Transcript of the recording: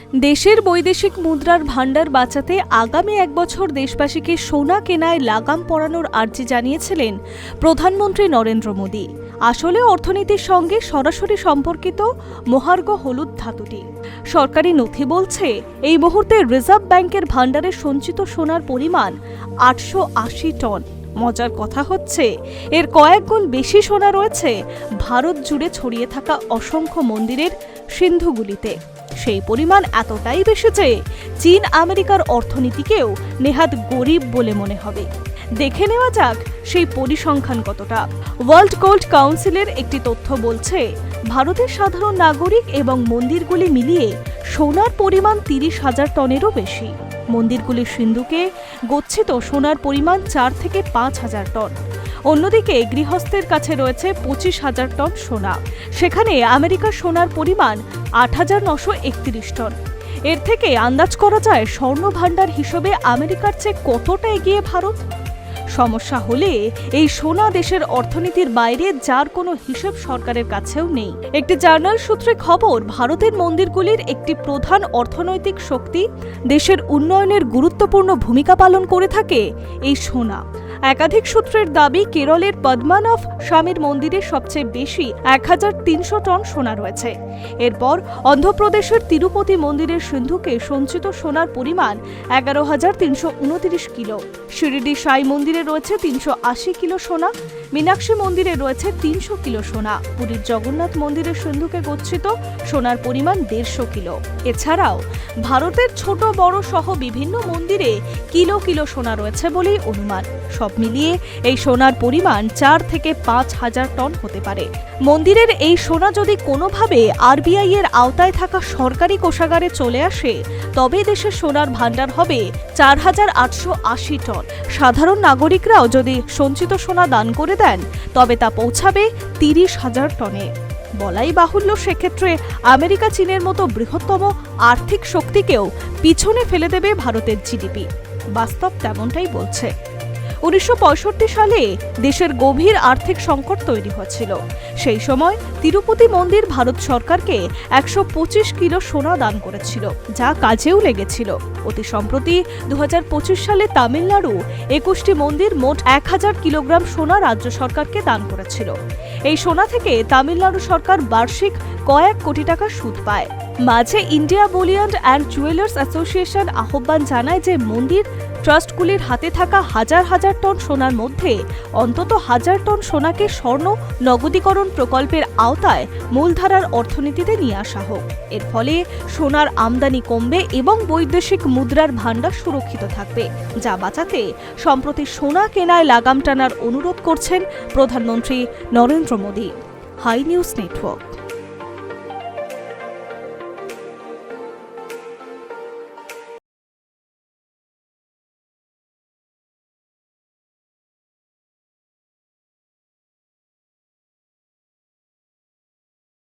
দেশের বৈদেশিক মুদ্রার ভাণ্ডার বাঁচাতে আগামী এক বছর দেশবাসীকে সোনা কেনায় লাগাম পরানোর আর্জি জানিয়েছিলেন প্রধানমন্ত্রী নরেন্দ্র মোদী। আসলে অর্থনীতির সঙ্গে সরাসরি সম্পর্কিত মহার্ঘ হলুদ ধাতুটি। সরকারি নথি বলছে এই মুহূর্তে রিজার্ভ ব্যাংকের ভাণ্ডারে সঞ্চিত সোনার পরিমাণ 880 টন। মজার কথা হচ্ছে এর কয়েক গুণ বেশি সোনা রয়েছে ভারত জুড়ে ছড়িয়ে থাকা অসংখ্য মন্দিরের সিন্ধুগুলিতে। সেই পরিমাণ এতটাই বেশি যে চীন আমেরিকার অর্থনীতিকেও নেহাত গরিব বলে মনে হবে। দেখে নেওয়া যাক সেই পরিসংখ্যান কতটা। ওয়ার্ল্ড গোল্ড কাউন্সিলের একটি তথ্য বলছে ভারতের সাধারণ নাগরিক এবং মন্দিরগুলি মিলিয়ে সোনার পরিমাণ 30,000 টনেরও বেশি। মন্দিরগুলির সিন্ধুকে গচ্ছিত সোনার পরিমাণ 4 থেকে 5,000 টন। অন্যদিকে গৃহস্থের কাছে রয়েছে 25,000 টন সোনা। সেখানে আমেরিকার সোনার পরিমাণ 8,931 টন। এর থেকে আন্দাজ করা যায় স্বর্ণ ভাণ্ডার হিসেবে আমেরিকার চেয়ে কতটা এগিয়ে ভারত। সমস্যা হলে এই সোনা দেশের অর্থনীতির বাইরে, যার কোনো হিসেব সরকারের কাছেও নেই। একটি জার্নাল সূত্রে খবর, ভারতের মন্দিরগুলির একটি প্রধান অর্থনৈতিক শক্তি, দেশের উন্নয়নের গুরুত্বপূর্ণ ভূমিকা পালন করে থাকে এই সোনা। একাধিক সূত্রের দাবি, কেরলের পদ্মনাভ স্বামীর মন্দিরে সবচেয়ে বেশি 1,300 টন সোনা রয়েছে। এরপর অন্ধ্রপ্রদেশের তিরুপতি মন্দিরের সিন্ধুকে সঞ্চিত সোনার পরিমাণ 11,329 কিলো। শিরডি সাই মন্দিরে রয়েছে 380 কিলো সোনা। মীনাক্ষী মন্দিরে রয়েছে 300 কিলো সোনা। পুরীর জগন্নাথ মন্দিরের সিন্ধুকে গচ্ছিত সোনার পরিমাণ 150 কিলো। এছাড়াও ভারতের ছোট বড় সহ বিভিন্ন মন্দিরে কিলো কিলো সোনা রয়েছে বলেই অনুমান। সব মিলিয়ে এই সোনার পরিমাণ 4 থেকে 5,000 টন হতে পারে। মন্দিরের এই সোনা যদি কোনোভাবে আরবিআই এর আওতায় থাকা সরকারি কোষাগারে চলে আসে, তবে দেশের সোনার ভাণ্ডার হবে 4,880 টন। সাধারণ নাগরিকরাও যদি সঞ্চিত সোনা দান করে দেন, তবে তা পৌঁছাবে 30,000 টনে। বলাই বাহুল্য, সেক্ষেত্রে আমেরিকা চীনের মতো বৃহত্তম আর্থিক শক্তিকেও পিছনে ফেলে দেবে ভারতের জিডিপি। বাস্তব তেমনটাই বলছে। 1965 সালে দেশের গভীর আর্থিক সংকট তৈরি হয়েছিল। সেই সময় তিরুপতি মন্দির ভারত সরকারকে 125 কিলো সোনা দান করেছিল, যা কাজেও লেগেছিল। অতি সম্প্রতি 2025 সালে তামিলনাড়ু 21টি মন্দির মোট 1,000 কিলোগ্রাম সোনা রাজ্য সরকারকে দান করেছিল। এই সোনা থেকে তামিলনাড়ু সরকার বার্ষিক কয়েক কোটি টাকা সুদ পায়। মাঝে India Boolean and jewellers association আহ্বান জানায় যে মন্দির ট্রাস্টগুলির হাতে থাকা হাজার হাজার টন সোনার মধ্যে অন্তত 1000 টন সোনাকে স্বর্ণ নগদীকরণ প্রকল্পের আওতায় মূলধারার অর্থনীতিতে নিয়ে আসা হোক। এর ফলে সোনার আমদানি কমবে এবং বৈদেশিক মুদ্রার ভাণ্ডার সুরক্ষিত থাকবে, যা বাঁচাতে সম্প্রতি সোনা কেনায় লাগাম টানার অনুরোধ করছেন প্রধানমন্ত্রী Narendra Modi. Hi news network.